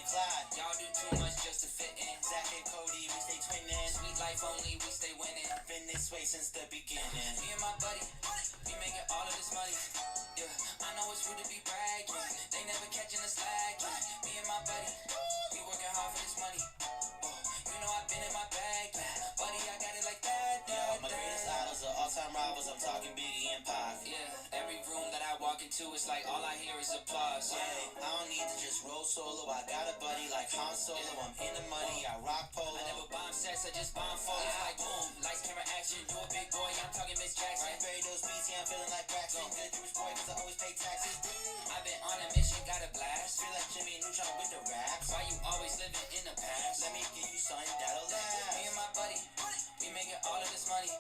fly. Y'all do too much just to fit in. Zach and Cody, we stay twinning. Sweet life only, we stay winning. Been this way since the beginning. Me and my buddy, we making all of this money. Yeah, I know it's rude to be bragging. They never catching us slacking. Me and my buddy, we working hard for this money. You know I've been in my bag, buddy. I got it like that. Yo, my greatest idols are all-time rivals. I'm talking Biggie and Pac. Yeah, every room that I walk into, it's like all I hear is applause. Yeah, I don't need to just roll solo. I got a buddy like Han Solo. I'm in the money. I rock polo. I never bomb sets. I just bomb photos. Like boom, lights, camera, action. You a big boy. I'm talking Miss Jackson. Right, bury those beats. Yeah, I'm feeling like Braxton. Good Jewish boy, 'cause I always pay taxes. I've been on a mission, got a blast. Feel like Jimmy Neutron with the raps. Why you always living in the past? Let me give you something that'll last. Me and my buddy, we making all of this money.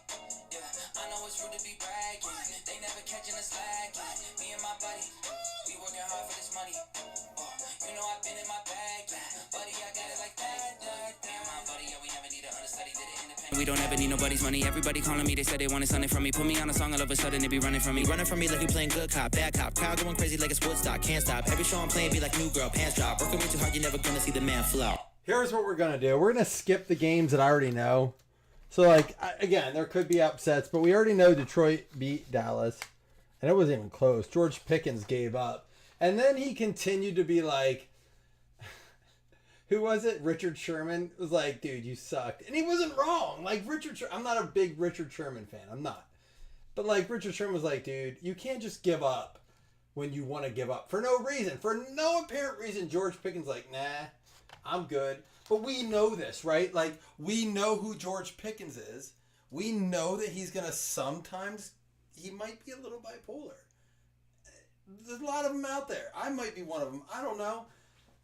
Yeah, I know it's rude to be bragging. They never catching us slacking. Me and my buddy, we working hard for this money. You know I've been in my bag, buddy. I got it like that. Me and my buddy, yeah, we never need an understudy. Did it independent. We don't ever need nobody's money. Everybody calling me, they said they wanted something from me. Put me on a song, all of a sudden they be running from me. Running from me like we playing good cop, bad cop. Crowd going crazy like it's Woodstock, can't stop. Every show I'm playing be like new girl, pants drop. Working way too hard, you're never gonna see the man flop. Here's what we're going to do. We're going to skip the games that I already know. So, like, again, there could be upsets, but we already know Detroit beat Dallas. And it wasn't even close. George Pickens gave up. And then he continued to be like, who was it? Richard Sherman was like, dude, you sucked. And he wasn't wrong. Like, I'm not a big Richard Sherman fan. I'm not. But, like, Richard Sherman was like, dude, you can't just give up when you want to give up. For no reason. For no apparent reason, George Pickens like, nah, I'm good. But we know this, right? Like, we know who George Pickens is. We know that he's going to sometimes, he might be a little bipolar. There's a lot of them out there. I might be one of them. I don't know.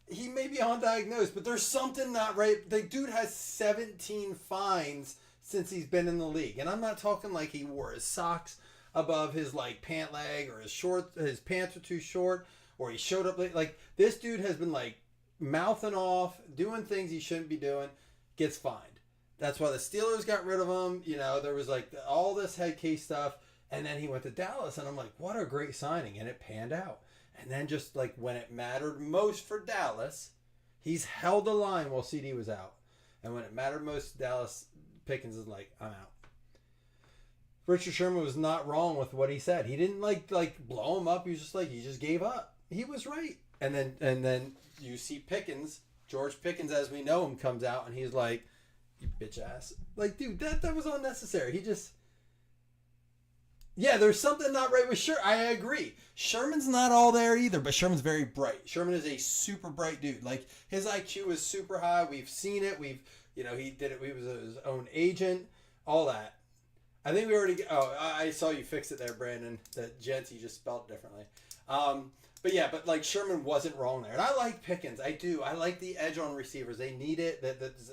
He may be undiagnosed, but there's something not right. The dude has 17 fines since he's been in the league. And I'm not talking like he wore his socks above his, like, pant leg, or his pants are too short, or he showed up late. Like, this dude has been, like, mouthing off, doing things he shouldn't be doing, gets fined. That's why the Steelers got rid of him. You know, there was like all this head case stuff, and then he went to Dallas, and I'm like, what a great signing, and it panned out. And then just like when it mattered most for Dallas, he's held the line while CD was out. And when it mattered most, Dallas, Pickens is like, I'm out. Richard Sherman was not wrong with what he said. He didn't like blow him up. He was just like, he just gave up. He was right. And then you see Pickens, George Pickens as we know him, comes out and he's like, you bitch ass. Like, dude, that was unnecessary. He just... Yeah, there's something not right with Sherman. I agree. Sherman's not all there either, but Sherman's very bright. Sherman is a super bright dude. Like, his IQ is super high. We've seen it. He did it. He was his own agent. All that. I think we already... Oh, I saw you fix it there, Brandon. That Gents, you just spelled differently. But yeah, like Sherman wasn't wrong there. And I like Pickens. I do. I like the edge on receivers. They need it.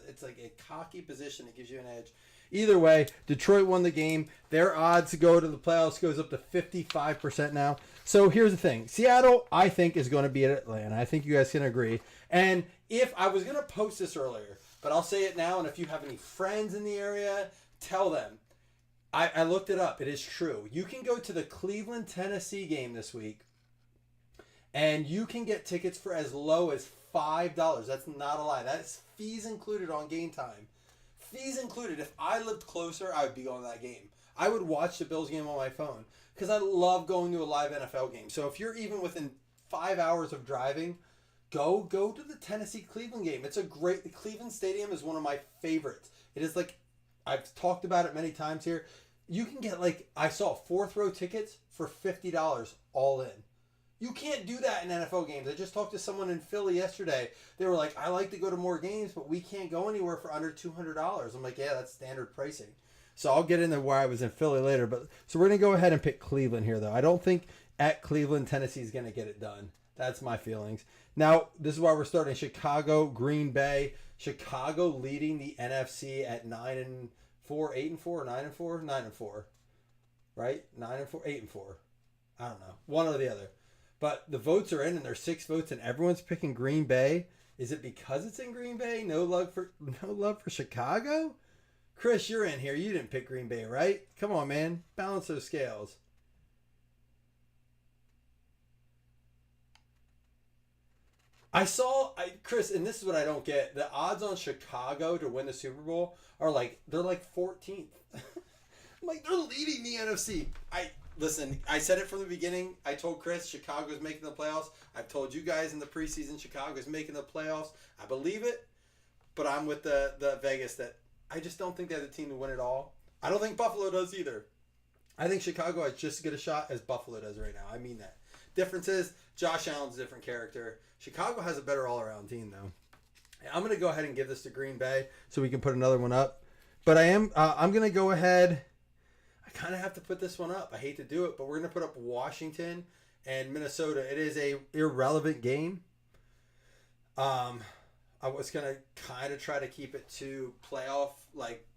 It's like a cocky position that gives you an edge. Either way, Detroit won the game. Their odds to go to the playoffs goes up to 55% now. So here's the thing. Seattle, I think, is going to beat Atlanta. I think you guys can agree. And if I was going to post this earlier, but I'll say it now, and if you have any friends in the area, tell them. I looked it up. It is true. You can go to the Cleveland, Tennessee game this week, and you can get tickets for as low as $5. That's not a lie. That's fees included on game time. Fees included. If I lived closer, I would be going to that game. I would watch the Bills game on my phone because I love going to a live NFL game. So if you're even within 5 hours of driving, go to the Tennessee-Cleveland game. It's a great... The Cleveland Stadium is one of my favorites. It is like... I've talked about it many times here. You can get like... I saw fourth row tickets for $50 all in. You can't do that in NFL games. I just talked to someone in Philly yesterday. They were like, I like to go to more games, but we can't go anywhere for under $200. I'm like, yeah, that's standard pricing. So I'll get into why I was in Philly later. But so we're going to go ahead and pick Cleveland here, though. I don't think at Cleveland, Tennessee is going to get it done. That's my feelings. Now, this is why we're starting Chicago, Green Bay. Chicago leading the NFC at 9-4, 8-4, 9-4, 9-4. Right? 9-4, 8-4. I don't know. One or the other. But the votes are in, and there's 6 votes, and everyone's picking Green Bay. Is it because it's in Green Bay? No love for Chicago? Chris, you're in here. You didn't pick Green Bay, right? Come on, man. Balance those scales. Chris, and this is what I don't get. The odds on Chicago to win the Super Bowl are they're 14th. I'm like, they're leading the NFC. Listen, I said it from the beginning. I told Chris Chicago's making the playoffs. I've told you guys in the preseason Chicago's making the playoffs. I believe it, but I'm with the Vegas that I just don't think they have the team to win it all. I don't think Buffalo does either. I think Chicago has just as good a shot as Buffalo does right now. I mean that. Difference is Josh Allen's a different character. Chicago has a better all-around team, though. I'm going to go ahead and give this to Green Bay so we can put another one up. But I'm going to go ahead. I kind of have to put this one up. I hate to do it, but we're going to put up Washington and Minnesota. It is a irrelevant game. I was going to kind of try to keep it to playoff,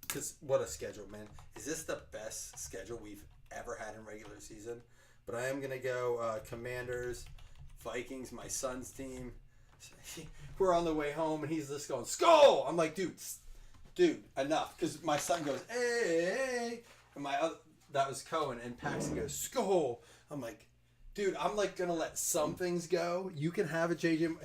because what a schedule, man. Is this the best schedule we've ever had in regular season? But I am going to go Commanders, Vikings, my son's team. We're on the way home, and he's just going, Skull! I'm like, dude, enough. Because my son goes, hey. And that was Cohen, and Paxton goes, Skull! I'm like, dude, I'm going to let some things go. You can have it, JJ.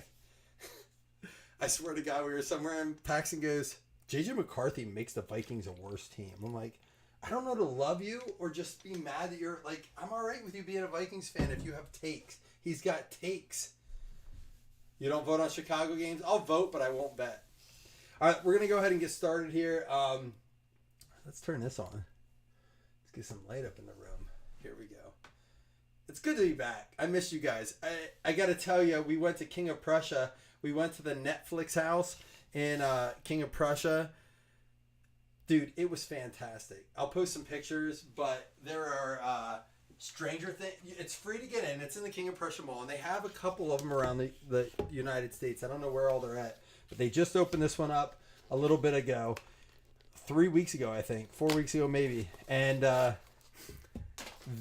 I swear to God, we were somewhere, and Paxton goes, JJ McCarthy makes the Vikings a worse team. I'm like, I don't know to love you or just be mad that you're I'm all right with you being a Vikings fan if you have takes. He's got takes. You don't vote on Chicago games? I'll vote, but I won't bet. All right, we're going to go ahead and get started here. Let's turn this on. Let's get some light up in the room. Here we go. It's good to be back. I miss you guys. I got to tell you, we went to King of Prussia. We went to the Netflix house in King of Prussia. Dude, it was fantastic. I'll post some pictures, but there are Stranger Things. It's free to get in. It's in the King of Prussia Mall, and they have a couple of them around the United States. I don't know where all they're at, but they just opened this one up a little bit ago. 3 weeks ago, I think. 4 weeks ago, maybe. And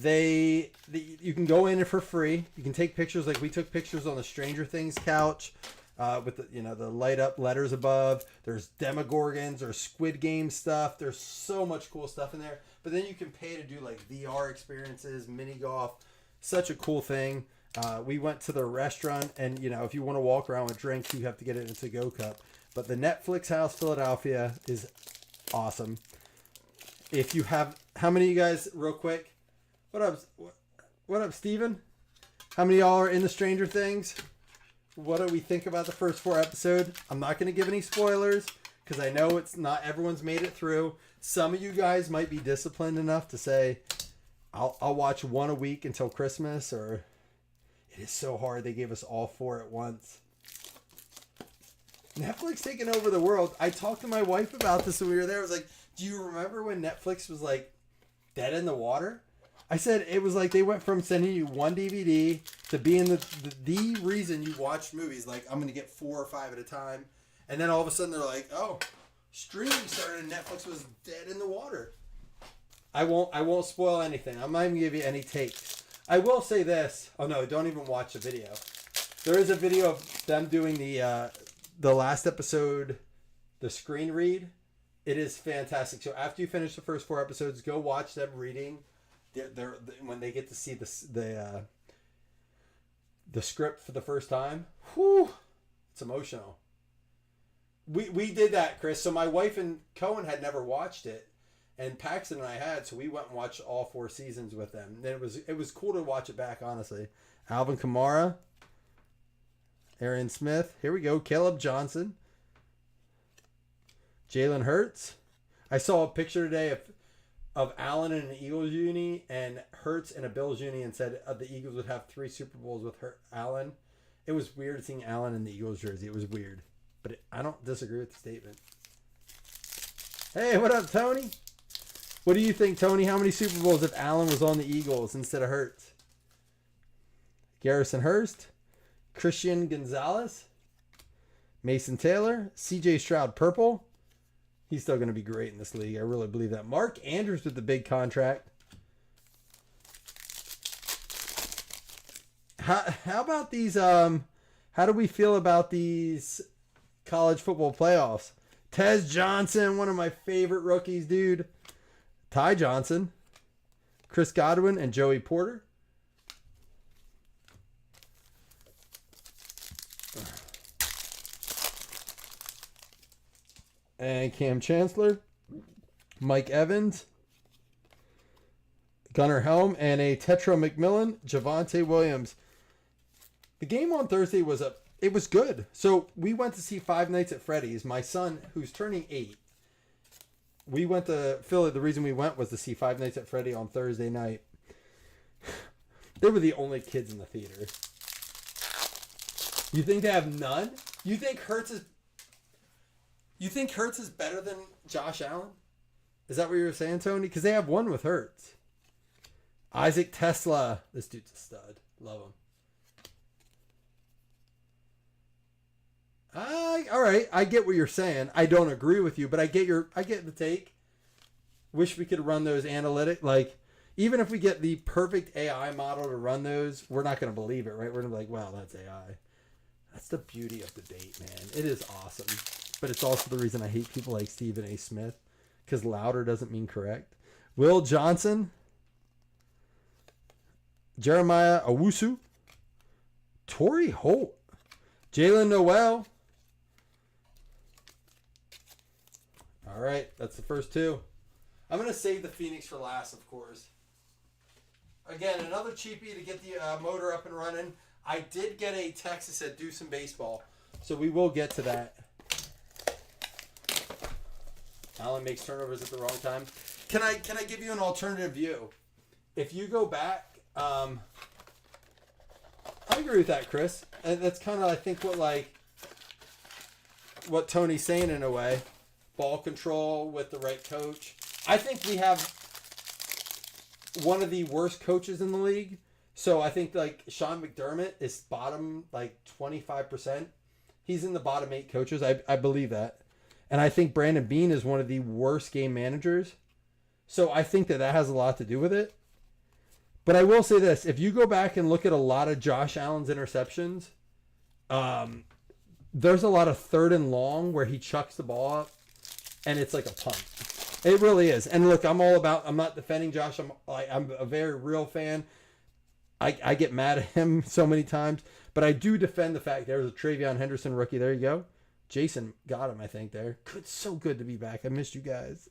you can go in for free. You can take pictures. We took pictures on the Stranger Things couch. With the light up letters above. There's Demogorgons or Squid Game stuff. There's so much cool stuff in there. But then you can pay to do VR experiences, mini golf. Such a cool thing. We went to the restaurant, and if you want to walk around with drinks, you have to get it in a to-go cup. But the Netflix House Philadelphia is awesome. If you have, how many of you guys, real quick? What up, Steven? How many of y'all are in the Stranger Things? What do we think about the first 4 episodes? I'm not going to give any spoilers because I know it's not everyone's made it through. Some of you guys might be disciplined enough to say, I'll watch one a week until Christmas, or it is so hard. They gave us all 4 at once. Netflix taking over the world. I talked to my wife about this when we were there. I was like, do you remember when Netflix was dead in the water? I said it was they went from sending you one DVD to being the reason you watched movies. I'm going to get 4 or 5 at a time. And then all of a sudden they're like, oh, streaming started and Netflix was dead in the water. I won't spoil anything. I'm not even going to give you any takes. I will say this. Oh no, don't even watch the video. There is a video of them doing the last episode, the screen read. It is fantastic. So after you finish the first 4 episodes, go watch them reading. They're when they get to see the script for the first time. Whew, it's emotional. We did that, Chris. So my wife and Cohen had never watched it, and Paxton and I had. So we went and watched all 4 seasons with them. And it was cool to watch it back. Honestly, Alvin Kamara, Aaron Smith. Here we go. Caleb Johnson, Jalen Hurts. I saw a picture today of Allen in an Eagles uni and Hurts in a Bills uni, and said the Eagles would have 3 Super Bowls with Allen. It was weird seeing Allen in the Eagles jersey. It was weird. But I don't disagree with the statement. Hey, what up, Tony? What do you think, Tony? How many Super Bowls if Allen was on the Eagles instead of Hurts? Garrison Hurst, Christian Gonzalez, Mason Taylor, CJ Stroud purple. He's still going to be great in this league. I really believe that. Mark Andrews with the big contract. How about these? How do we feel about these college football playoffs? Tez Johnson, one of my favorite rookies, dude. Ty Johnson, Chris Godwin, and Joey Porter. and Cam Chancellor, Mike Evans, Gunnar Helm, and a Tetra McMillan, Javonte Williams. The game on Thursday was good. So we went to see Five Nights at Freddy's. My son, who's turning 8, we went to Philly. The reason we went was to see Five Nights at Freddy on Thursday night. They were the only kids in the theater. You think they have none? You think Hurts is better than Josh Allen? Is that what you were saying, Tony? Because they have one with Hurts. Isaac Tesla. This dude's a stud. Love him. All right. I get what you're saying. I don't agree with you, but I get the take. Wish we could run those even if we get the perfect AI model to run those, we're not going to believe it, right? We're going to be like, wow, that's AI. That's the beauty of debate, man. It is awesome. But it's also the reason I hate people like Stephen A. Smith, because louder doesn't mean correct. Will Johnson, Jeremiah Owusu, Torrey Holt, Jalen Noel. All right, that's the first two. I'm going to save the Phoenix for last, of course. Again, another cheapie to get the motor up and running. I did get a text that said do some baseball, so we will get to that. Allen makes turnovers at the wrong time. Can I give you an alternative view? If you go back, I agree with that, Chris. And that's kind of, I think, what Tony's saying in a way. Ball control with the right coach. I think we have one of the worst coaches in the league. So I think Sean McDermott is bottom 25%. He's in the bottom 8 coaches. I believe that. And I think Brandon Beane is one of the worst game managers. So I think that has a lot to do with it. But I will say this. If you go back and look at a lot of Josh Allen's interceptions, there's a lot of 3rd and long where he chucks the ball up and it's like a punt. It really is. And look, I'm not defending Josh. I'm a very real fan. I get mad at him so many times, but I do defend the fact there's a Travion Henderson rookie. There you go. Jason got him, I think, there. So good to be back. I missed you guys.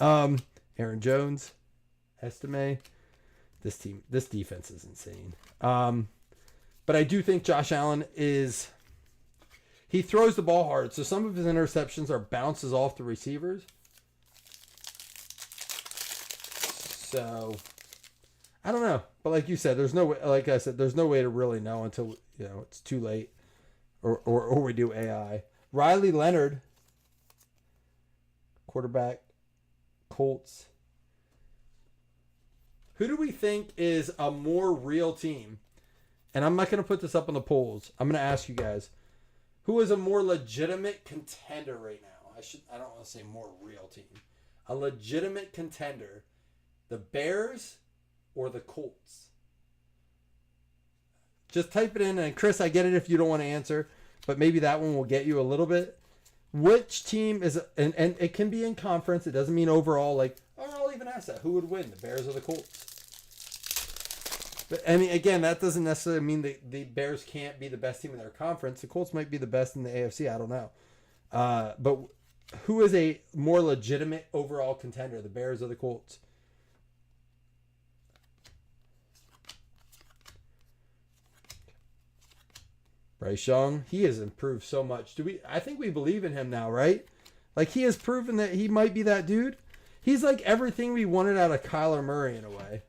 Aaron Jones, Estime. This defense is insane. But I do think Josh Allen he throws the ball hard. So some of his interceptions are bounces off the receivers. So I don't know. But like you said, there's no way, like I said, there's no way to really know until, it's too late or we do AI. Riley Leonard, quarterback, Colts. Who do we think is a more real team? And I'm not going to put this up on the polls. I'm going to ask you guys, who is a more legitimate contender right now? I don't want to say more real team. A legitimate contender. The Bears or the Colts? Just type it in. And Chris, I get it if you don't want to answer, but maybe that one will get you a little bit. Which team is, and it can be in conference. It doesn't mean overall, I'll even ask that. Who would win, the Bears or the Colts? But, I mean, again, that doesn't necessarily mean the Bears can't be the best team in their conference. The Colts might be the best in the AFC. I don't know. But who is a more legitimate overall contender, the Bears or the Colts? Bryce Young, he has improved so much. I think we believe in him now, right? He has proven that he might be that dude. He's like everything we wanted out of Kyler Murray in a way.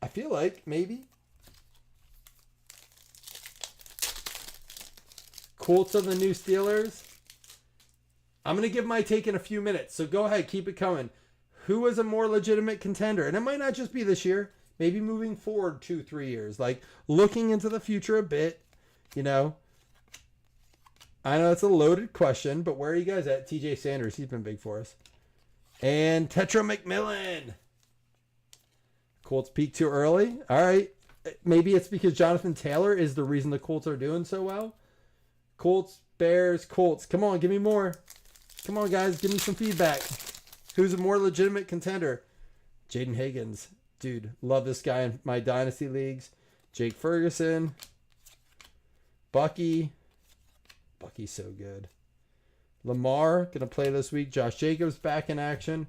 I feel like, maybe. Colts are the new Steelers. I'm going to give my take in a few minutes, so go ahead, keep it coming. Who is a more legitimate contender? And it might not just be this year. Maybe moving forward 2-3 years. Looking into the future a bit, I know it's a loaded question, but where are you guys at? TJ Sanders, he's been big for us. And Tetra McMillan. Colts peak too early. All right. Maybe it's because Jonathan Taylor is the reason the Colts are doing so well. Colts, Bears, Colts. Come on, give me more. Come on, guys. Give me some feedback. Who's a more legitimate contender? Jaden Higgins. Dude, love this guy in my dynasty leagues. Jake Ferguson. Bucky. Bucky's so good. Lamar going to play this week. Josh Jacobs back in action.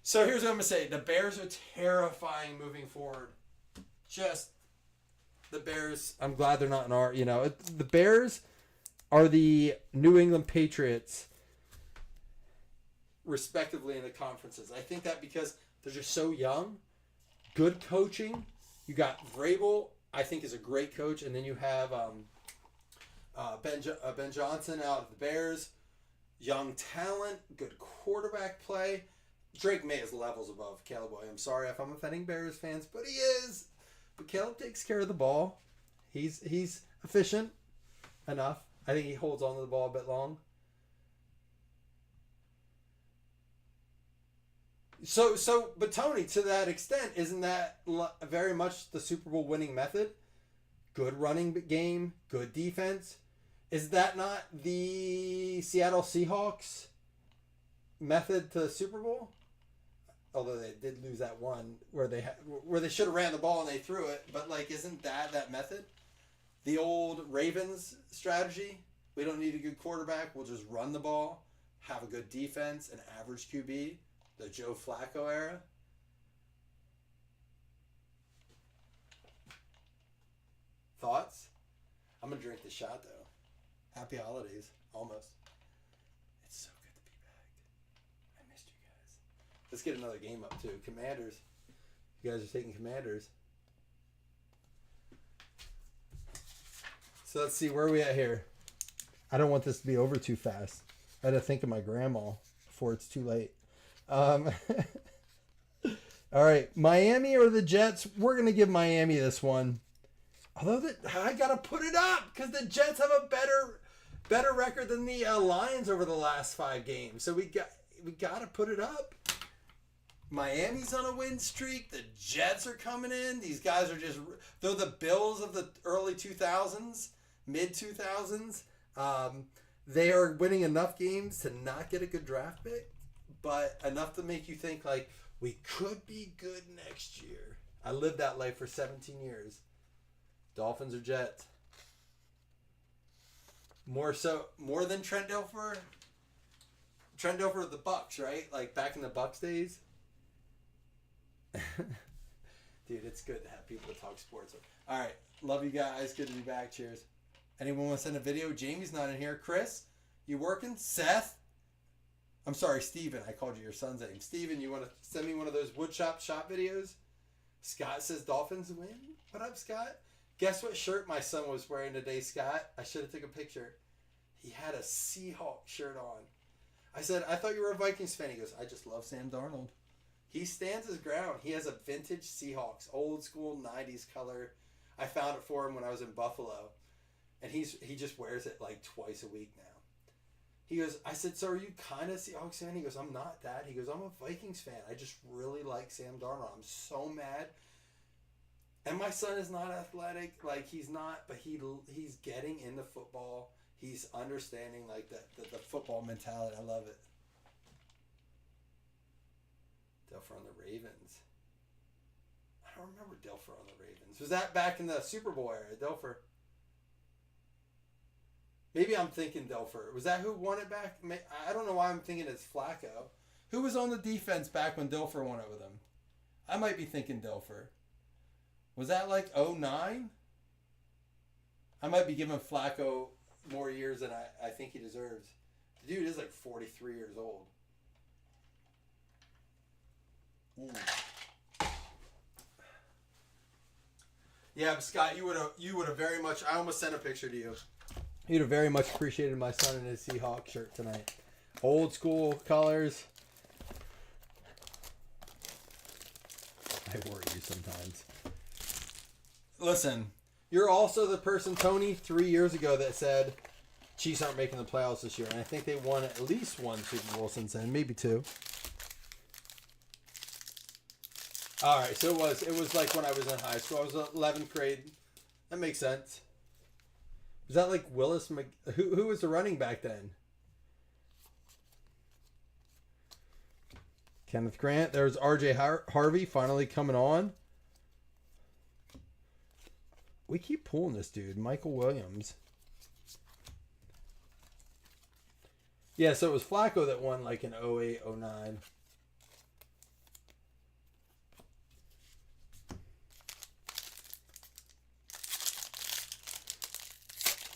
So here's what I'm going to say. The Bears are terrifying moving forward. Just the Bears. I'm glad they're not in our, the Bears are the New England Patriots respectively in the conferences. I think that because they're just so young, good coaching. You got Vrabel, I think is a great coach, and then you have Ben Johnson out of the Bears, young talent, good quarterback play. Drake May is levels above Caleb Williams. Sorry if I'm offending Bears fans, but he is. But Caleb takes care of the ball. He's efficient enough. I think he holds on to the ball a bit long. But Tony, to that extent, isn't that very much the Super Bowl winning method? Good running game, good defense. Is that not the Seattle Seahawks method to the Super Bowl? Although they did lose that one where they should have ran the ball and they threw it, but isn't that method? The old Ravens strategy. We don't need a good quarterback. We'll just run the ball, have a good defense, an average QB. The Joe Flacco era. Thoughts? I'm going to drink the shot, though. Happy holidays. Almost. It's so good to be back. I missed you guys. Let's get another game up, too. Commanders. You guys are taking Commanders. So let's see. Where are we at here? I don't want this to be over too fast. I had to think of my grandma before it's too late. All right, Miami or the Jets? We're going to give Miami this one. Although I got to put it up because the Jets have a better record than the Lions over the last 5 games. So we got to put it up. Miami's on a win streak. The Jets are coming in. These guys are just, they're the Bills of the early 2000s, mid 2000s. They are winning enough games to not get a good draft pick, but enough to make you think we could be good next year. I lived that life for 17 years. Dolphins or Jets? More than Trent Dilfer? Trent Dilfer of the Bucks, right? Back in the Bucks days. Dude, it's good to have people to talk sports with. All right. Love you guys. Good to be back. Cheers. Anyone want to send a video? Jamie's not in here. Chris, you working? Seth? I'm sorry, Steven. I called you your son's name. Steven, you want to send me one of those woodshop shop videos? Scott says Dolphins win. What up, Scott? Guess what shirt my son was wearing today, Scott? I should have took a picture. He had a Seahawk shirt on. I said, I thought you were a Vikings fan. He goes, I just love Sam Darnold. He stands his ground. He has a vintage Seahawks, old school 90s color. I found it for him when I was in Buffalo. And he just wears it twice a week now. He goes, I said, so are you kind of Seahawks fan? He goes, I'm not, Dad. He goes, I'm a Vikings fan. I just really like Sam Darnold. I'm so mad. And my son is not athletic. He's not, but he's getting into football. He's understanding the football mentality. I love it. Dilfer on the Ravens. I don't remember Dilfer on the Ravens. Was that back in the Super Bowl era, Dilfer? Maybe I'm thinking Dilfer. Was that who won it back? I don't know why I'm thinking it's Flacco. Who was on the defense back when Dilfer won it with him? I might be thinking Dilfer. Was that 09? I might be giving Flacco more years than I think he deserves. The dude is 43 years old. Yeah, but Scott, you would have very much. I almost sent a picture to you. You'd have very much appreciated my son in his Seahawks shirt tonight. Old school colors. I worry you sometimes. Listen, you're also the person, Tony, 3 years ago that said Chiefs aren't making the playoffs this year, and I think they won at least one Super Bowl since then, maybe 2. All right, so it was when I was in high school. I was 11th grade. That makes sense. Was that Willis? Who was the running back then? Kenneth Grant. There's R.J. Harvey finally coming on. We keep pulling this dude. Michael Williams. Yeah, so it was Flacco that won like in 08, 09.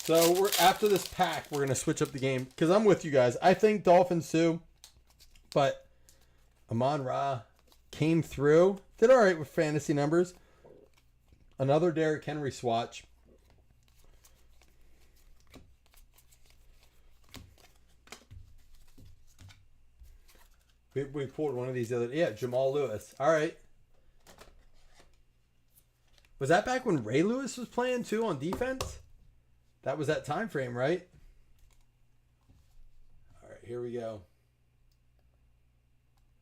So we're after this pack, we're gonna switch up the game because I'm with you guys. I think Dolphins too, but Amon-Ra came through, did all right with fantasy numbers. Another Derrick Henry swatch. We pulled one of these other. Yeah, Jamal Lewis. All right. Was that back when Ray Lewis was playing too on defense? That was that time frame, right? All right, here we go.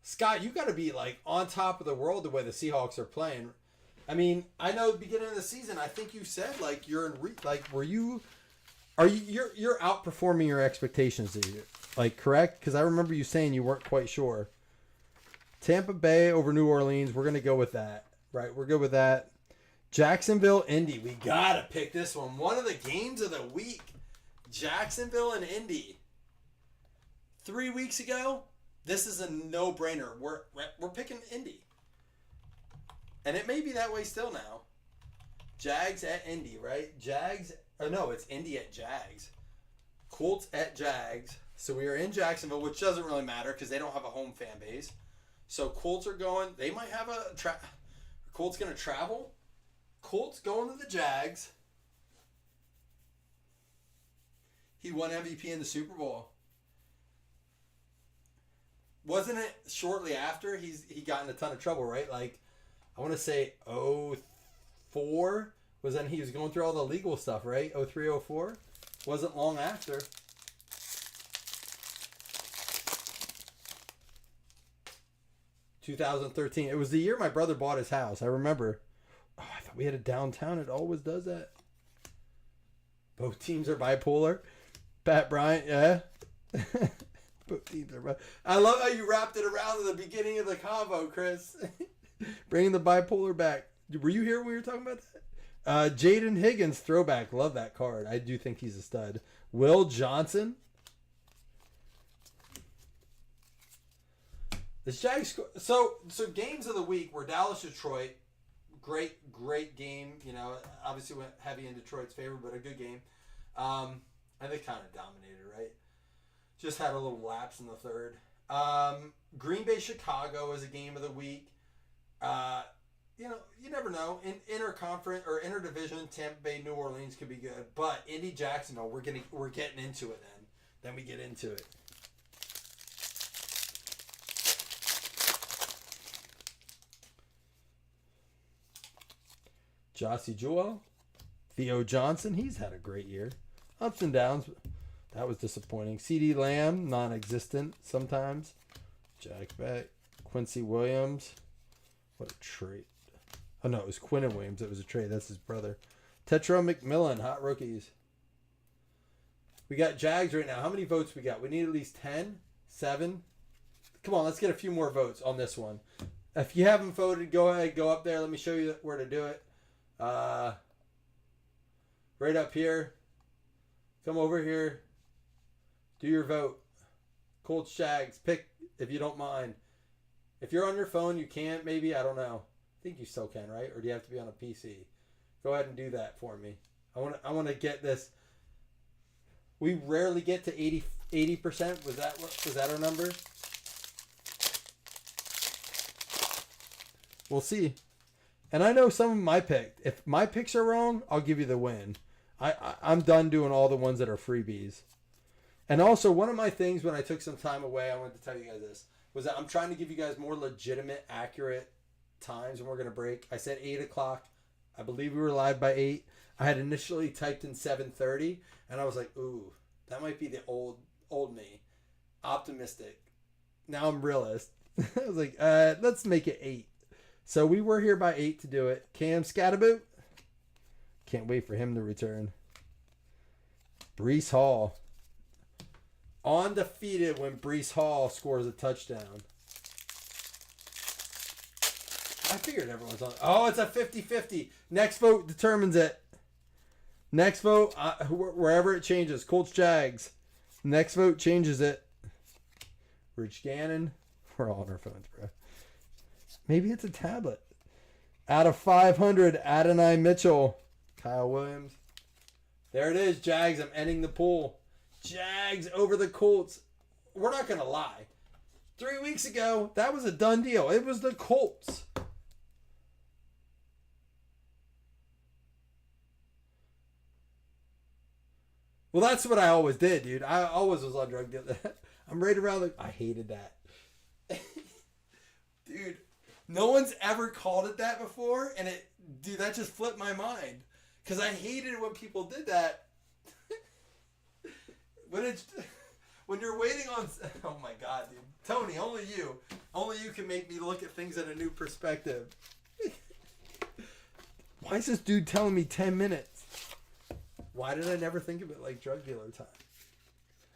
Scott, you got to be like on top of the world the way the Seahawks are playing. I mean, I know at the beginning of the season, I think you said like you're in you're outperforming your expectations this year. Like, correct? Because I remember you saying you weren't quite sure. Tampa Bay over New Orleans. We're going to go with that. Right? We're good with that. Jacksonville, Indy. We got to pick this one. One of the games of the week. Jacksonville and Indy. 3 weeks ago, this is a no-brainer. We're picking Indy. And it may be that way still now. Jags at Indy, right? Jags. Oh, no, it's Indy at Jags. Colts at Jags. So we are in Jacksonville, which doesn't really matter because they don't have a home fan base. So Colts are going. They might have a Colts going to travel. Colts going to the Jags. He won MVP in the Super Bowl. Wasn't it shortly after he got in a ton of trouble, right? Like, I want to say 04 was then he was going through all the legal stuff, right? 03, 04. Wasn't long after. $2013. It was the year my brother bought his house. I remember. Oh, I thought we had a downtown. It always does that. Both teams are bipolar. Pat Bryant, yeah. Both teams are bipolar. I love how you wrapped it around at the beginning of the convo, Chris. Bringing the bipolar back. Were you here when we were talking about that? Jaden Higgins, throwback. Love that card. I do think he's a stud. Will Johnson. This Jags. So games of the week were Dallas, Detroit. Great game. You know, obviously went heavy in Detroit's favor, but a good game. And they kind of dominated, right? Just had a little lapse in the third. Green Bay, Chicago is a game of the week. You know, you never know. In interconference or interdivision, Tampa Bay, New Orleans could be good, but Indy, Jacksonville, we're getting into it then. Then we get into it. Jossie Jewell, Theo Johnson, he's had a great year. Ups and downs. That was disappointing. CeeDee Lamb, non-existent sometimes. Jack Beck, Quincy Williams. What a trade. Oh, no, it was Quinnen Williams. It was a trade. That's his brother. Tetra McMillan, hot rookies. We got Jags right now. How many votes we got? We need at least 10, 7. Come on, let's get a few more votes on this one. If you haven't voted, go ahead, go up there. Let me show you where to do it. Right up here. Come over here. Do your vote. Colts, Jags. Pick if you don't mind. If you're on your phone, you can't. Maybe. I don't know. I think you still can, right? Or do you have to be on a PC? Go ahead and do that for me. I want to get this. We rarely get to 80%. Was that our number? We'll see. And I know some of my picked. If my picks are wrong, I'll give you the win. I'm done doing all the ones that are freebies. And also, one of my things when I took some time away, I wanted to tell you guys this, was that I'm trying to give you guys more legitimate, accurate times when we're going to break. I said 8 o'clock. I believe we were live by 8. I had initially typed in 7:30, and I was like, ooh, that might be the old me. Optimistic. Now I'm realist. I was like, let's make it 8. So we were here by 8 to do it. Cam Scataboot. Can't wait for him to return. Breece Hall. Undefeated when Breece Hall scores a touchdown. I figured everyone's on. Oh, it's a 50-50. Next vote determines it. Next vote, wherever it changes. Colts, Jags. Next vote changes it. Rich Gannon. We're all on our phones, bro. Maybe it's a tablet. Out of 500, Adonai Mitchell. Kyle Williams. There it is, Jags. I'm ending the pool. Jags over the Colts. We're not going to lie. 3 weeks ago, that was a done deal. It was the Colts. Well, that's what I always did, dude. I always was on drug deal. I'm right around the... I hated that. Dude, no one's ever called it that before, and dude, that just flipped my mind. Because I hated when people did that. When you're waiting on... Oh my God, dude. Tony, only you can make me look at things in a new perspective. Why is this dude telling me 10 minutes? Why did I never think of it like drug dealer time?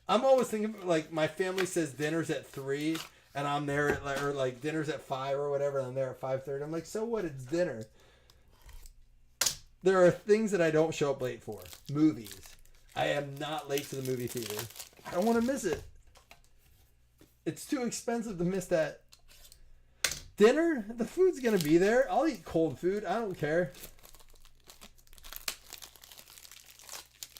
I'm always thinking like my family says dinner's at 3 and I'm there at or like dinner's at 5 or whatever and I'm there at 5:30. I'm like, so what? It's dinner. There are things that I don't show up late for. Movies. I am not late to the movie theater. I don't want to miss it. It's too expensive to miss that. Dinner? The food's going to be there. I'll eat cold food. I don't care.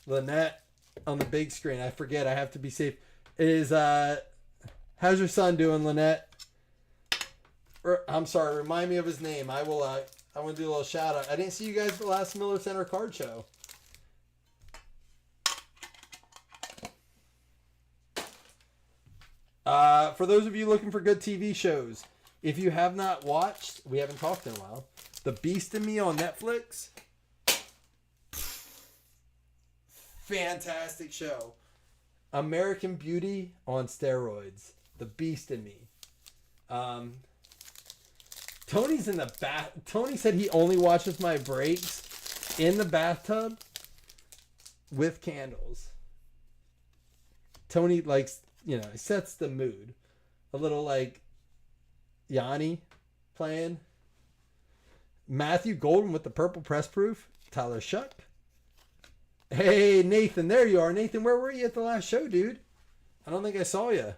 Lynette on the big screen. I forget. I have to be safe. How's your son doing, Lynette? I'm sorry. Remind me of his name. I will. I want to do a little shout out. I didn't see you guys at the last Miller Center card show. For those of you looking for good TV shows, if you have not watched, we haven't talked in a while, The Beast in Me on Netflix. Fantastic show. American Beauty on steroids. The Beast in Me. Tony's in the bath. Tony said he only watches my breaks in the bathtub with candles. Tony likes, he sets the mood. A little like Yanni playing. Matthew Golden with the purple press proof. Tyler Shuck. Hey, Nathan, there you are. Nathan, where were you at the last show, dude? I don't think I saw you.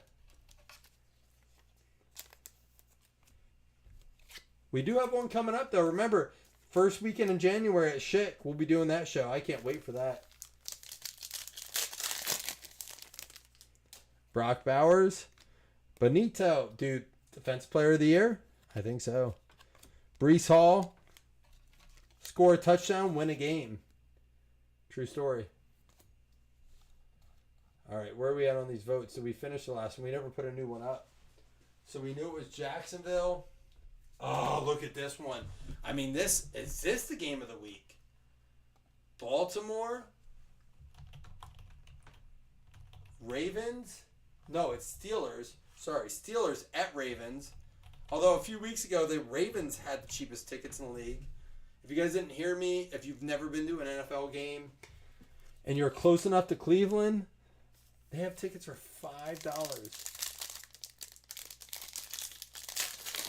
We do have one coming up, though. Remember, first weekend in January at Schick. We'll be doing that show. I can't wait for that. Brock Bowers. Benito. Dude, Defense Player of the Year? I think so. Breece Hall. Score a touchdown, win a game. True story. All right, where are we at on these votes? So we finished the last one. We never put a new one up. So we knew it was Jacksonville. Oh, look at this one. I mean, is this the game of the week? Baltimore? Ravens? No, it's Steelers. Sorry, Steelers at Ravens. Although a few weeks ago, the Ravens had the cheapest tickets in the league. If you guys didn't hear me, if you've never been to an NFL game and you're close enough to Cleveland, they have tickets for $5.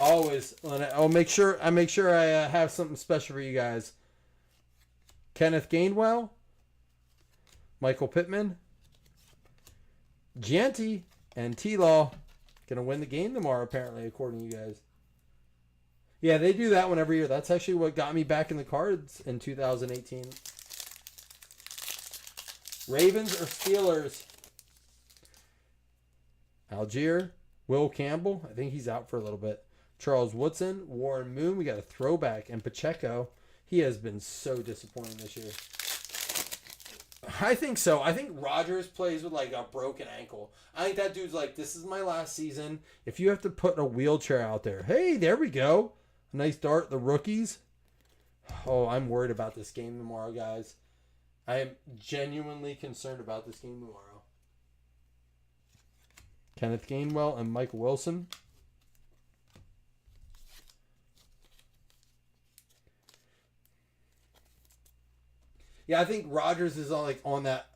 Always. I'll make sure I have something special for you guys. Kenneth Gainwell, Michael Pittman, Gianti, and T-Law gonna win the game tomorrow, apparently, according to you guys. Yeah, they do that one every year. That's actually what got me back in the cards in 2018. Ravens or Steelers? Algier, Will Campbell. I think he's out for a little bit. Charles Woodson, Warren Moon. We got a throwback. And Pacheco. He has been so disappointing this year. I think so. I think Rodgers plays with like a broken ankle. I think that dude's like, this is my last season. If you have to put a wheelchair out there. Hey, there we go. A nice dart. The rookies. Oh, I'm worried about this game tomorrow, guys. I am genuinely concerned about this game tomorrow. Kenneth Gainwell and Mike Wilson. Yeah, I think Rodgers is on that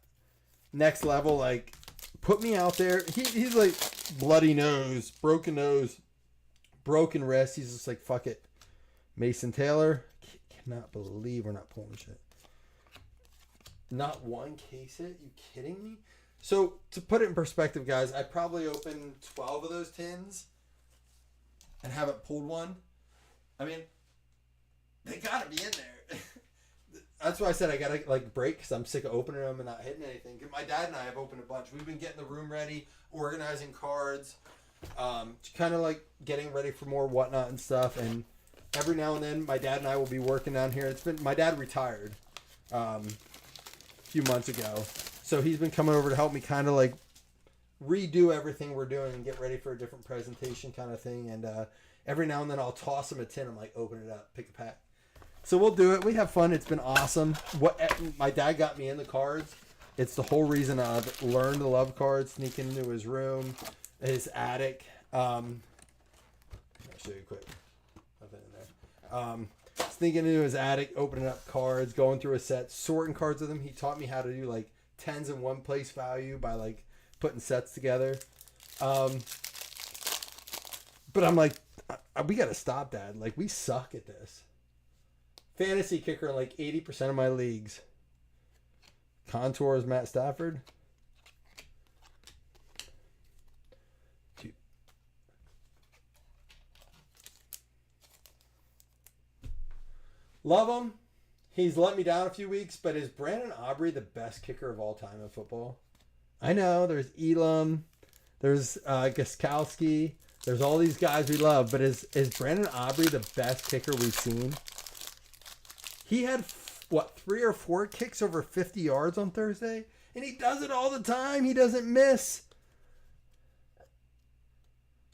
next level. Like, put me out there. He's like bloody nose, broken wrist. He's just like, fuck it. Mason Taylor. Cannot believe we're not pulling shit. Not one case hit? You kidding me? So to put it in perspective, guys, I probably opened 12 of those tins and haven't pulled one. I mean, they gotta be in there. That's why I said I gotta like break because I'm sick of opening them and not hitting anything. My dad and I have opened a bunch. We've been getting the room ready, organizing cards, kind of like getting ready for more whatnot and stuff. And every now and then, my dad and I will be working down here. My dad retired a few months ago, so he's been coming over to help me kind of like redo everything we're doing and get ready for a different presentation kind of thing. And every now and then, I'll toss him a tin. I'm like, open it up, pick a pack. So we'll do it. We have fun. It's been awesome. What my dad got me in the cards. It's the whole reason I've learned to love cards. Sneaking into his room, his attic. I'll show you quick. Nothing in there. Sneaking into his attic, opening up cards, going through a set, sorting cards with him. He taught me how to do like tens in one place value by like putting sets together. But I'm like, we got to stop, Dad. Like, we suck at this. Fantasy kicker in like 80% of my leagues. Contours Matt Stafford. Dude. Love him. He's let me down a few weeks, but is Brandon Aubrey the best kicker of all time in football? I know. There's Elam. There's Gostkowski. There's all these guys we love, but is Brandon Aubrey the best kicker we've seen? He had, 3 or 4 kicks over 50 yards on Thursday? And he does it all the time. He doesn't miss.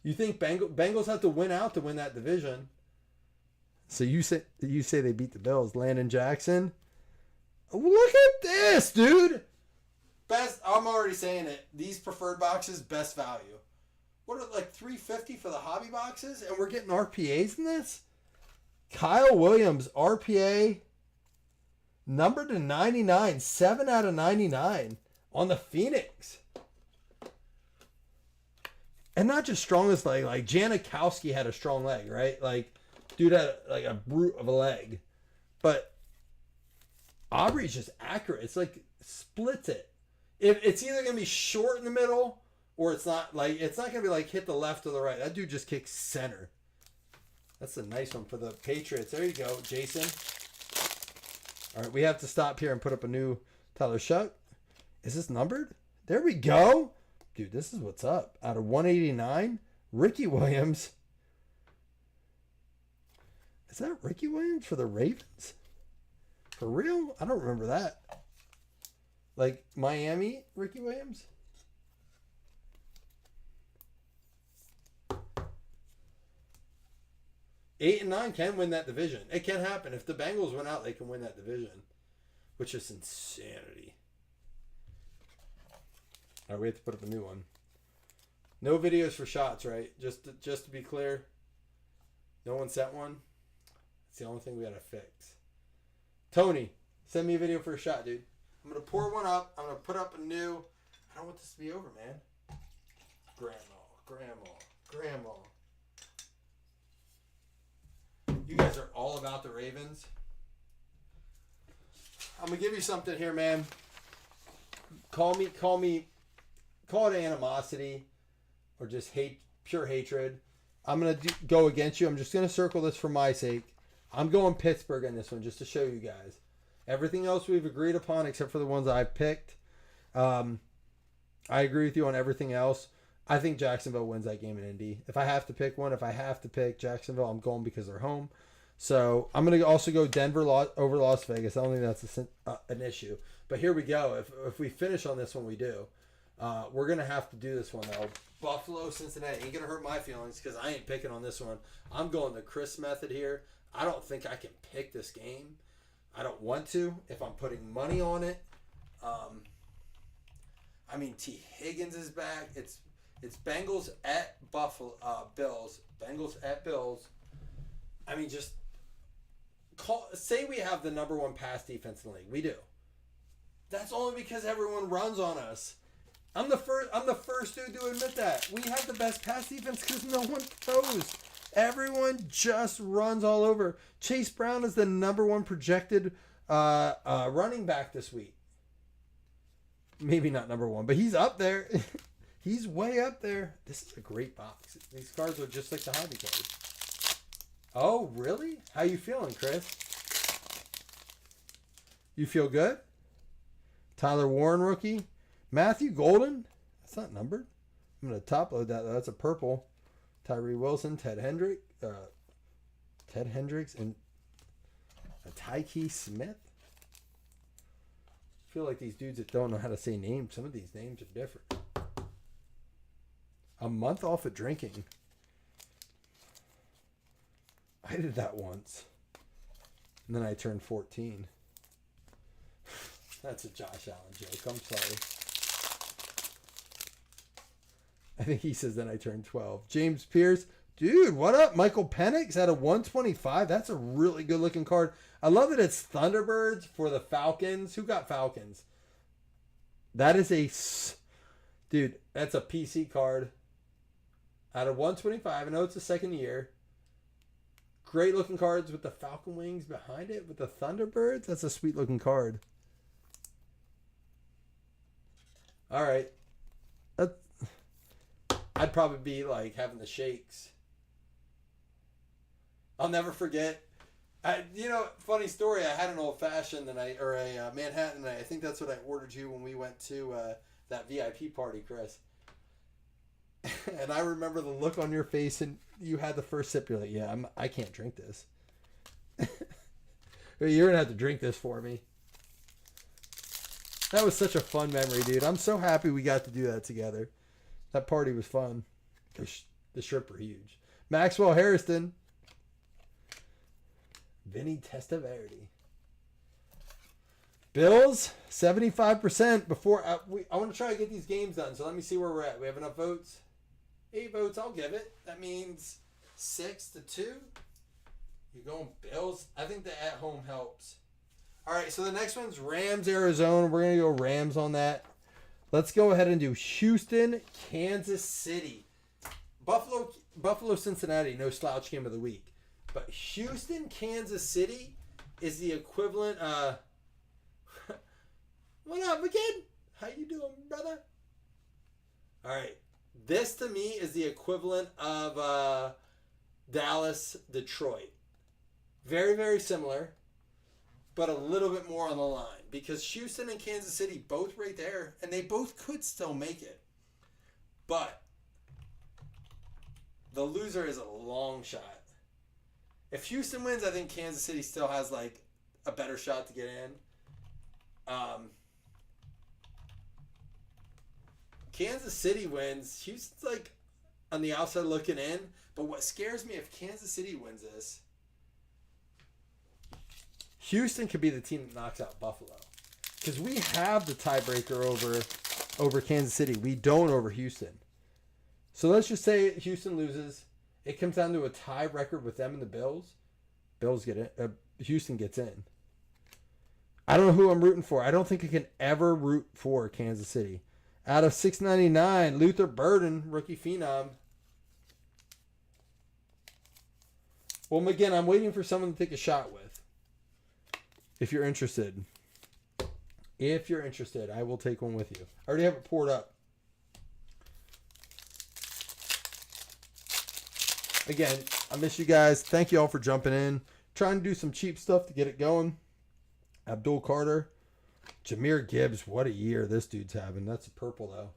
You think Bengals have to win out to win that division? So you say they beat the Bills. Landon Jackson. Look at this, dude. Best. I'm already saying it. These preferred boxes, best value. What are like $350 for the hobby boxes, and we're getting RPAs in this? Kyle Williams, RPA, numbered to 99, 7 out of 99 on the Phoenix. And not just strong as like Janikowski had a strong leg, right? Like, dude had like a brute of a leg. But Aubrey's just accurate. It's like splits it. If it's either going to be short in the middle or it's not going to be like hit the left or the right. That dude just kicks center. That's a nice one for the Patriots. There you go, Jason. All right, we have to stop here and put up a new Tyler Shuck. Is this numbered? There we go. Dude, this is what's up. Out of 189, Ricky Williams. Is that Ricky Williams for the Ravens? For real? I don't remember that. Like Miami, Ricky Williams? Eight and 9 can win that division. It can happen. If the Bengals win out, they can win that division. Which is insanity. All right, we have to put up a new one. No videos for shots, right? Just to be clear. No one sent one. It's the only thing we got to fix. Tony, send me a video for a shot, dude. I'm going to pour one up. I'm going to put up a new. I don't want this to be over, man. Grandma. You guys are all about the Ravens. I'm going to give you something here, man. Call it animosity or just hate, pure hatred. I'm going to go against you. I'm just going to circle this for my sake. I'm going Pittsburgh in this one just to show you guys. Everything else we've agreed upon except for the ones I picked. I agree with you on everything else. I think Jacksonville wins that game in Indy. If I have to pick one, if I have to pick Jacksonville, I'm going because they're home. So I'm going to also go Denver over Las Vegas. I don't think that's an issue. But here we go. If we finish on this one, we do. We're going to have to do this one, though. Buffalo, Cincinnati. Ain't going to hurt my feelings because I ain't picking on this one. I'm going the Chris method here. I don't think I can pick this game. I don't want to if I'm putting money on it. I mean, T. Higgins is back. It's Bengals at Buffalo, Bills. Bengals at Bills. I mean, just say we have the number 1 pass defense in the league. We do. That's only because everyone runs on us. I'm the first dude to admit that. We have the best pass defense because no one throws. Everyone just runs all over. Chase Brown is the number 1 projected running back this week. maybe not number one, but he's up there. He's way up there. This is a great box. These cards are just like the hobby cards. Oh, really? How you feeling, Chris? You feel good? Tyler Warren rookie. Matthew Golden. That's not numbered. I'm going to top load that, though. That's a purple. Tyree Wilson, Ted Hendricks, and a Tyke Smith. I feel like these dudes that don't know how to say names, some of these names are different. A month off of drinking. I did that once. And then I turned 14. That's a Josh Allen joke. I'm sorry. I think he says then I turned 12. James Pierce. Dude, what up? Michael Penix at a 125. That's a really good looking card. I love that it's Thunderbirds for the Falcons. Who got Falcons? That is a... Dude, that's a PC card. Out of 125. I know it's the second year. Great looking cards with the Falcon wings behind it. With the Thunderbirds. That's a sweet looking card. Alright. I'd probably be like having the shakes. I'll never forget. Funny story. I had an old fashioned or a Manhattan night. I think that's what I ordered you when we went to that VIP party, Chris. And I remember the look on your face, and you had the first sip. You're like, "Yeah, I can't drink this. You're gonna have to drink this for me." That was such a fun memory, dude. I'm so happy we got to do that together. That party was fun. The shrimp were huge. Maxwell Harrison. Vinny Testaverde. Bills, 75%. Before I want to try to get these games done, so let me see where we're at. We have enough votes? 8 votes, I'll give it. That means 6-2. You're going Bills. I think the at-home helps. All right, so the next one's Rams, Arizona. We're going to go Rams on that. Let's go ahead and do Houston, Kansas City. Buffalo, Cincinnati, no slouch game of the week. But Houston, Kansas City is the equivalent. What up, again? How you doing, brother? All right. This, to me, is the equivalent of Dallas, Detroit. Very, very similar, but a little bit more on the line. Because Houston and Kansas City, both right there, and they both could still make it. But the loser is a long shot. If Houston wins, I think Kansas City still has like a better shot to get in. Kansas City wins. Houston's like on the outside looking in. But what scares me, if Kansas City wins this, Houston could be the team that knocks out Buffalo. Because we have the tiebreaker over Kansas City. We don't over Houston. So let's just say Houston loses. It comes down to a tie record with them and the Bills. Bills get in. Houston gets in. I don't know who I'm rooting for. I don't think I can ever root for Kansas City. Out of 699, Luther Burden, rookie phenom. Well, again, I'm waiting for someone to take a shot with. If you're interested. If you're interested, I will take one with you. I already have it poured up. Again, I miss you guys. Thank you all for jumping in. Trying to do some cheap stuff to get it going. Abdul Carter. Jahmyr Gibbs. What a year this dude's having. That's a purple, though.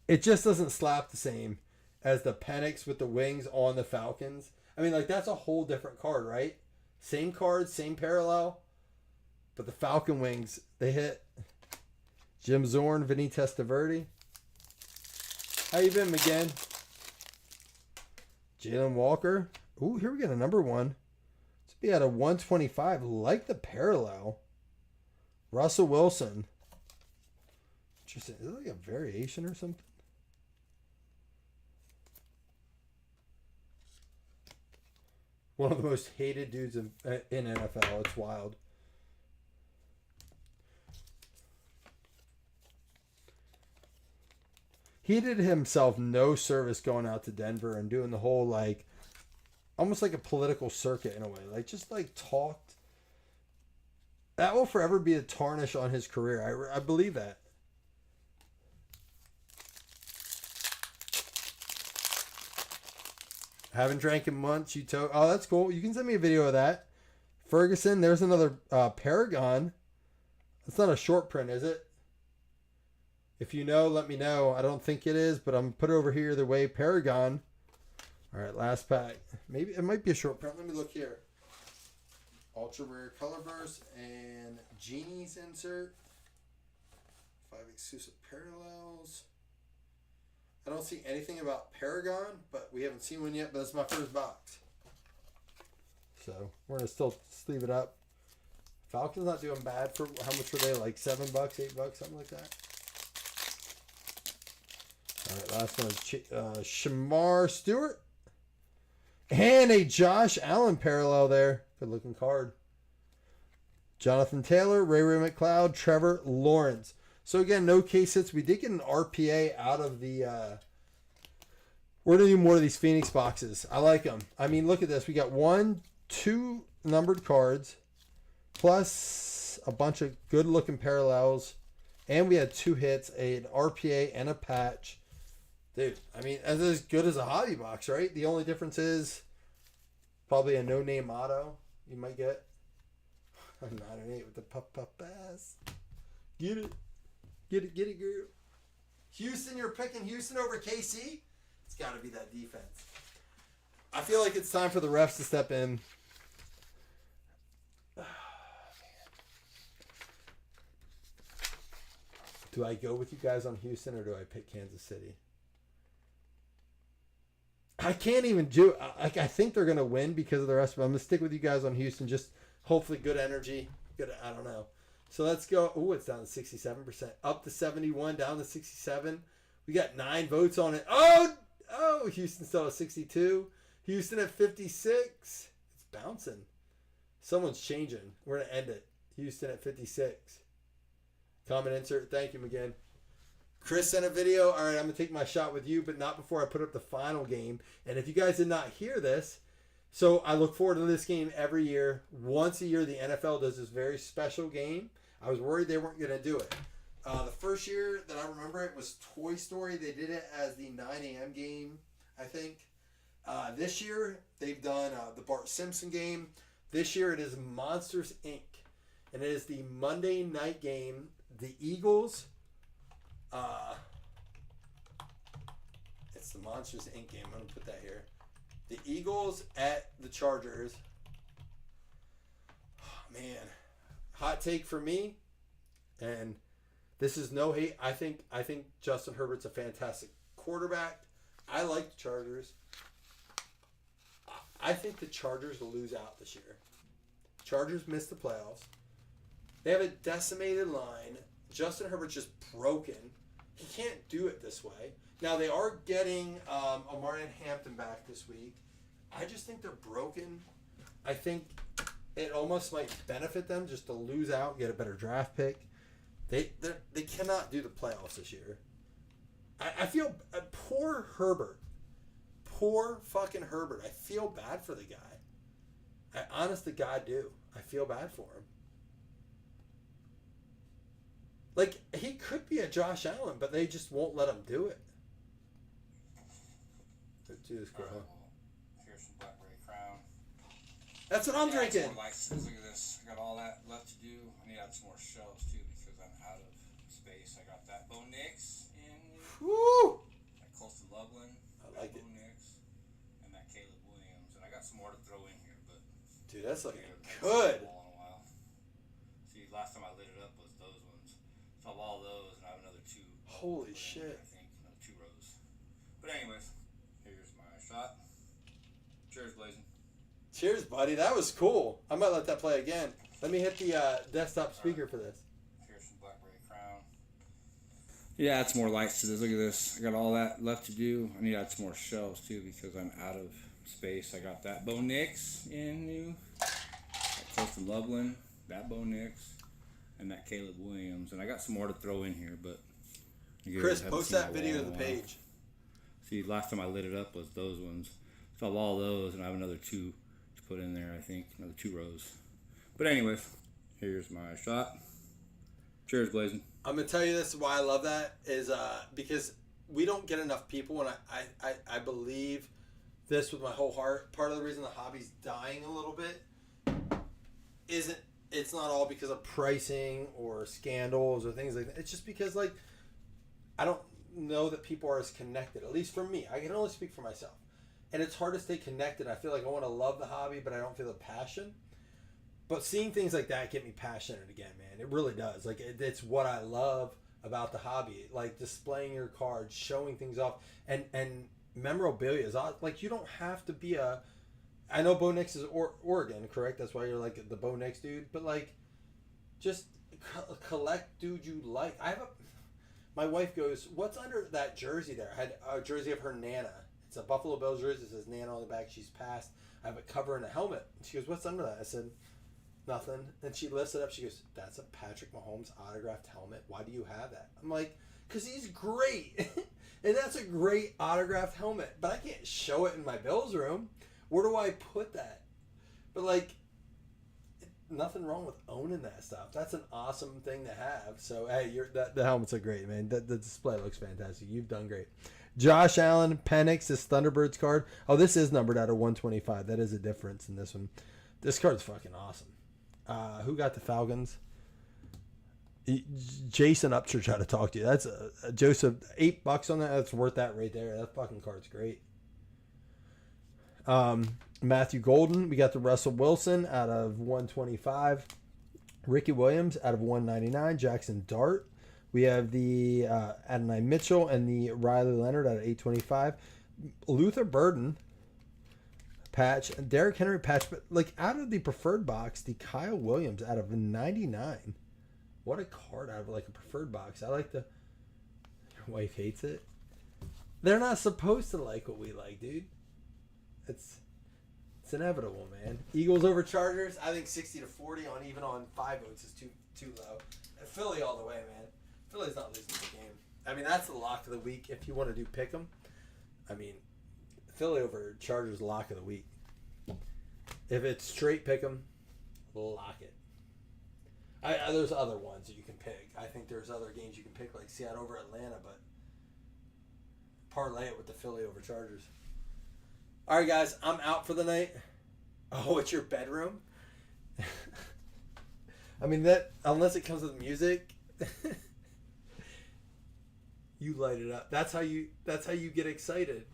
It just doesn't slap the same as the Penix with the wings on the Falcons. I mean, like, that's a whole different card, right? Same card, same parallel. But the Falcon wings, they hit. Jim Zorn, Vinny Testaverde. How you been, McGinn? Jalen Walker. Ooh, here we got a number one. Let's be at a 125. Like the parallel. Russell Wilson. Interesting. Is it like a variation or something? One of the most hated dudes in NFL. It's wild. He did himself no service going out to Denver and doing the whole, like, almost like a political circuit in a way. Like, just, like, talked That will forever be a tarnish on his career. I believe that. Haven't drank in months. Oh, that's cool. You can send me a video of that. Ferguson, there's another Paragon. It's not a short print, is it? If you know, let me know. I don't think it is, but I'm going to put it over here either way. Paragon. All right, last pack. Maybe it might be a short print. Let me look here. Ultra Rare Color Burst and Genie's insert. 5 exclusive parallels. I don't see anything about Paragon, but we haven't seen one yet, but that's my first box. So we're going to still sleeve it up. Falcon's not doing bad for, how much were they? Like $7, $8, something like that. All right, last one is Shamar Stewart. And a Josh Allen parallel there. Good looking card. Jonathan Taylor, Ray McLeod, Trevor Lawrence. So again, no case hits. We did get an RPA out of the... we're going to do more of these Phoenix boxes. I like them. I mean, look at this. We got 2 numbered cards. Plus a bunch of good looking parallels. And we had 2 hits, an RPA and a patch. Dude, I mean, as good as a hobby box, right? The only difference is probably a no-name motto you might get. I'm 9-8 with the puff ass. Get it. Get it, girl. Houston, you're picking Houston over KC? It's got to be that defense. I feel like it's time for the refs to step in. Do I go with you guys on Houston or do I pick Kansas City? I can't even do it. I think they're going to win because of the rest of them. I'm going to stick with you guys on Houston. Just hopefully good energy. Good, I don't know. So let's go. Oh, it's down to 67%. Up to 71, down to 67. We got 9 votes on it. Oh, Houston still at 62. Houston at 56. It's bouncing. Someone's changing. We're going to end it. Houston at 56. Comment insert. Thank you again. Chris sent a video. All right, I'm going to take my shot with you, but not before I put up the final game. And if you guys did not hear this, so I look forward to this game every year. Once a year, the NFL does this very special game. I was worried they weren't going to do it. The first year that I remember it was Toy Story. They did it as the 9 a.m. game, I think. This year, they've done the Bart Simpson game. This year, it is Monsters, Inc. And it is the Monday night game. The Eagles... it's the Monsters Inc. game. I'm going to put that here. The Eagles at the Chargers. Oh, man. Hot take for me. And this is no hate. I think Justin Herbert's a fantastic quarterback. I like the Chargers. I think the Chargers will lose out this year. Chargers missed the playoffs. They have a decimated line. Justin Herbert's just broken. He can't do it this way. Now, they are getting Amari and Hampton back this week. I just think they're broken. I think it almost might benefit them just to lose out, get a better draft pick. They cannot do the playoffs this year. I feel... poor Herbert. Poor fucking Herbert. I feel bad for the guy. I honest to God do. I feel bad for him. Like, he could be a Josh Allen, but they just won't let him do it. Let's do this, girl. Right, well, here's some Blackberry Crown. That's what I'm drinking. Look at this. I got all that left to do. I need to add some more shelves, too, because I'm out of space. I got that Bo Nix in. Woo! That close to Loveland. I like it. Bo Nix. And that Caleb Williams. And I got some more to throw in here, but... Dude, that's looking good. good. See, last time I lit it up was those ones. So of all those, and I have another 2. Holy shit. I think another 2 rows. But anyways, here's my shot. Cheers, Blazing. Cheers, buddy. That was cool. I might let that play again. Let me hit the desktop speaker for this. Here's some Blackberry Crown. Yeah, it's more lights to this. Look at this. I got all that left to do. I need to add some more shelves too because I'm out of space. I got that Bo Nix in new. That close to Loveland. That Bo Nix. And that Caleb Williams. And I got some more to throw in here, but... Chris, post that video to the page. See, last time I lit it up was those ones. So of all those, and I have another 2 to put in there, I think. Another 2 rows. But anyways, Here's my shot. Cheers, Blazing. I'm gonna tell you this. Why I love that is because we don't get enough people, and I believe this with my whole heart. Part of the reason the hobby's dying a little bit isn't. It's not all because of pricing or scandals or things like that. It's just because like I don't know that people are as connected. At least for me, I can only speak for myself, and it's hard to stay connected. I feel like I want to love the hobby, but I don't feel the passion. But seeing things like that get me passionate again, man. It really does. Like it's what I love about the hobby. Like displaying your cards, showing things off, and memorabilia is like you don't have to be a. I know Bo Nix is Oregon, correct? That's why you're like the Bo Nix dude. But like, just collect dude you like. My wife goes, "What's under that jersey there?" I had a jersey of her Nana. It's a Buffalo Bills jersey. It says Nana on the back. She's passed. I have a cover and a helmet. She goes, "What's under that?" I said, "Nothing." And she lifts it up. She goes, "That's a Patrick Mahomes autographed helmet. Why do you have that?" I'm like, "Because he's great." And that's a great autographed helmet. But I can't show it in my Bills room. Where do I put that? But like, nothing wrong with owning that stuff. That's an awesome thing to have. So hey, the helmets are great, man. The display looks fantastic. You've done great. Josh Allen, Penix, his Thunderbirds card. Oh, this is numbered out of 125. That is a difference in this one. This card's fucking awesome. Who got the Falcons? Jason Upchurch tried to talk to you. That's a Joseph. $8 on that. That's worth that right there. That fucking card's great. Matthew Golden, we got the Russell Wilson out of 125. Ricky Williams out of 199. Jackson Dart. We have the Adonai Mitchell and the Riley Leonard out of 825. Luther Burden patch, Derrick Henry patch, but like out of the preferred box, the Kyle Williams out of 99. What a card out of like a preferred box. I like the. Your wife hates it. They're not supposed to like what we like, dude. It's inevitable, man. Eagles over Chargers. I think 60-40 on even on 5 votes is too low. And Philly all the way, man. Philly's not losing the game. I mean, that's the lock of the week if you want to do pick 'em. I mean, Philly over Chargers lock of the week. If it's straight pick 'em, lock it. There's other ones that you can pick. I think there's other games you can pick like Seattle over Atlanta, but parlay it with the Philly over Chargers. All right, guys, I'm out for the night. Oh, it's your bedroom? I mean, that unless it comes with music, you light it up. That's how you get excited.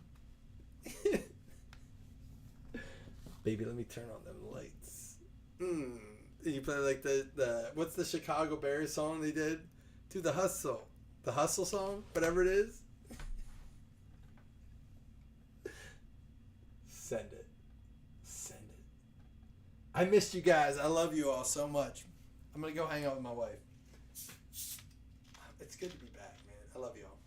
Baby, let me turn on them lights. You play like the what's the Chicago Bears song they did? Do the hustle song, whatever it is. Send it. I missed you guys. I love you all so much. I'm gonna go hang out with my wife. It's good to be back, man. I love you all.